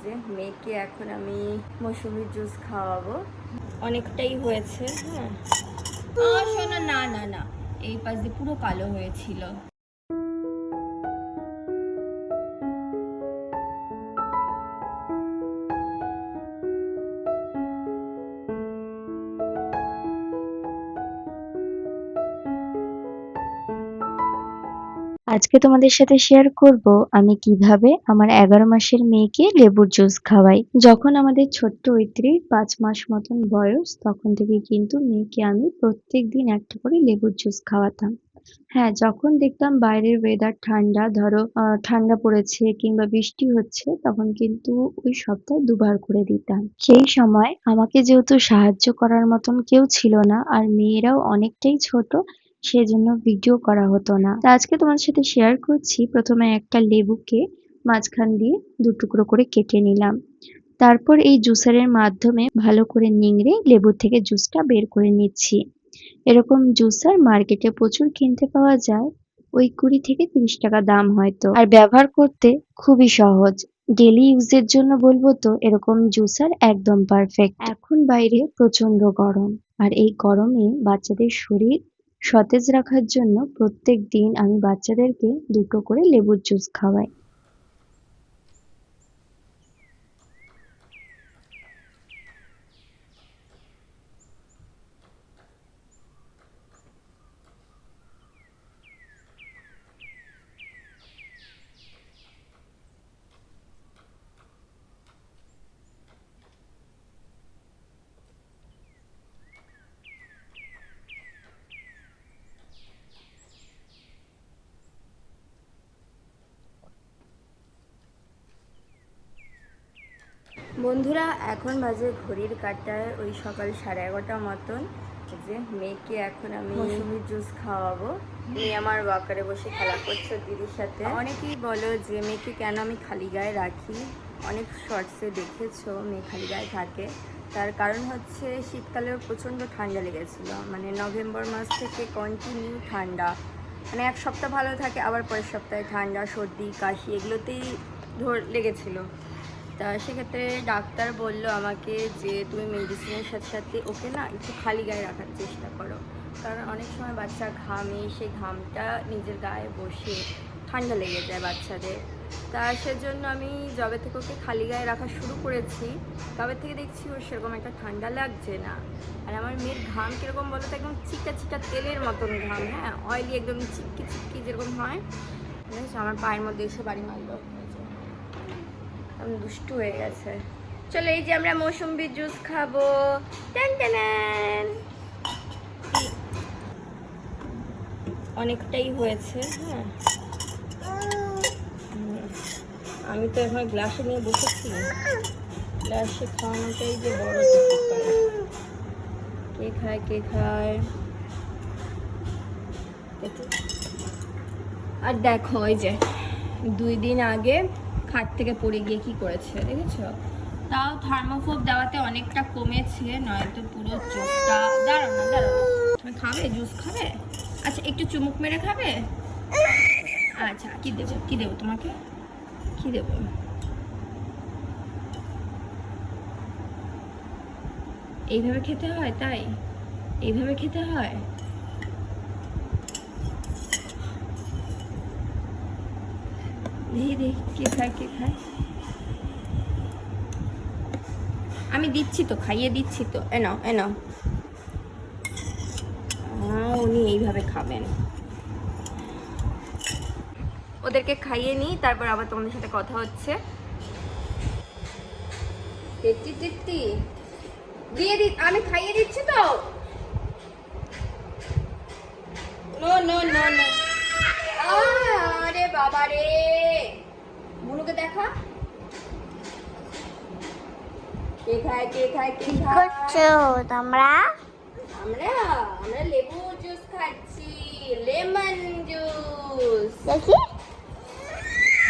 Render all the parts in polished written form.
যে মেয়েকে এখন আমি মৌসুমির জুস খাওয়াবো, অনেকটাই হয়েছে। হ্যাঁ শোনো, না না না, এই পাশ দিয়ে পুরো কালো হয়েছিল। আজকে তোমাদের সাথে শেয়ার করব আমি কিভাবে আমার 11 মাসের মেয়েকে লেবুর জুস খাওয়াই। যখন আমাদের ছোট্ট ঐত্রীর 5 মাস মতন বয়স, তখন থেকে কিন্তু মেয়েকে আমি প্রত্যেকদিন একটা করে লেবুর জুস খাওয়াতাম। হ্যাঁ, যখন দেখতাম বাইরের ওয়েদার ঠান্ডা, ধরো ঠান্ডা পড়েছে কিংবা বৃষ্টি হচ্ছে, তখন কিন্তু ওই সপ্তাহে 2 বার করে দিতাম। সেই সময় আমাকে যেহেতু সাহায্য করার মতন কেউ ছিল না, আর মেয়েরাও অনেকটাই ছোট, সেজন্য ভিডিও করা হতো না। তা আজকে তোমার সাথে শেয়ার করছি। প্রথমে একটা লেবুকে মাঝখান দিয়ে 2 টুকরো করে কেটে নিলাম। তারপর এই জুসারের মাধ্যমে ভালো করে নিংড়ে লেবু থেকে জুসটা বের করে নিচ্ছি। এরকম জুসার মার্কেটে প্রচুর কিনতে পাওয়া যায়, ওই 20 থেকে 30 টাকা দাম হয়তো। আর ব্যবহার করতে খুবই সহজ। ডেলি ইউজের জন্য বলবো তো এরকম জুসার একদম পারফেক্ট। এখন বাইরে প্রচন্ড গরম, আর এই গরমে বাচ্চাদের শরীর সতেজ রাখার জন্য প্রত্যেক দিন আমি বাচ্চাদেরকে 2টো করে লেবুর জুস খাওয়াই। বন্ধুরা, এখন বাজে ঘড়ির কাঁটায় ওই সকাল 11:30 মতন। যে মেয়েকে এখন আমি মৌসুমির জুস খাওয়াবো। মেয়ে আমার ওয়াকারে বসে খেলা করছে দিদির সাথে। অনেকেই বলো যে মেয়েকে কেন আমি খালি গায়ে রাখি, অনেক শর্টসে দেখেছো মেয়ে খালি গায়ে থাকে। তার কারণ হচ্ছে শীতকালেও প্রচণ্ড ঠান্ডা লেগেছিল, মানে নভেম্বর মাস থেকে কন্টিনিউ ঠান্ডা, মানে এক সপ্তাহ ভালো থাকে, আবার পরের সপ্তাহে ঠান্ডা, সর্দি, কাশি এগুলোতেই লেগেছিলো। তা সেক্ষেত্রে ডাক্তার বলল আমাকে যে তুমি মেডিসিনের সাথে সাথে ওকে না একটু খালি গায়ে রাখার চেষ্টা করো, কারণ অনেক সময় বাচ্চা ঘামে, সেই ঘামটা নিজের গায়ে বসে ঠান্ডা লেগে যায় বাচ্চাদের। তা সেজন্য আমি যবে থেকে ওকে খালি গায়ে রাখা শুরু করেছি, তবে থেকে দেখছি ওর সেরকম একটা ঠান্ডা লাগছে না। আর আমার মেয়ের ঘাম কীরকম বলো তো, একদম চিটা চিটা তেলের মতন ঘাম। হ্যাঁ, অয়েলি, একদম চিটকি চিটকি যেরকম হয়। আমার পায়ের মধ্যে এসে বাড়ি মারলো, দুষ্টু হয়ে গেছে। চলো, এই যে আমরা মৌসুম্বি জুস খাবো। অনেকটাই হয়েছে। হ্যাঁ, আমি তো এখন গ্লাসে নিয়ে বসেছি, গ্লাসে খাওয়ানোটাই যে বড় কে খায় কে খায়। আর দেখো, ওই যে 2 দিন আগে খাট থেকে পড়ে গিয়ে কি করেছে দেখেছো? তাও থার্মোফোব দেওয়াতে অনেকটা কমেছে, নয়তো পুরো চোখটা। দাঁড়াও না, দাঁড়াও, তুমি খাবে জুস খাবে? আচ্ছা, একটু চুমুক মেরে খাবে? আচ্ছা, কি দেবো তোমাকে, কি দেবো? এইভাবে খেতে হয়? তাই এইভাবে খেতে হয়? দেখি কে খায় কে খায়। আমি দিচ্ছি তো, খাইয়ে দিচ্ছি তো। এনাও এনাও। উনি এইভাবে খাবেন। ওদেরকে খাইয়ে নিই, তারপর আবার তোমাদের সাথে কথা হচ্ছে। আমি খাইয়ে দিচ্ছি তো। No no no no. আরে বাবা রে, মুনুকে দেখা। কে খায় কে খায় কে খায়? তোমরা আমরা আমরা লেবু জুস খাচ্ছি, লেমন জুস। দেখি,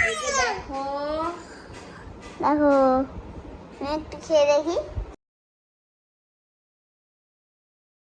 এই যে দেখো দেখো, একটু খেয়ে দেখি।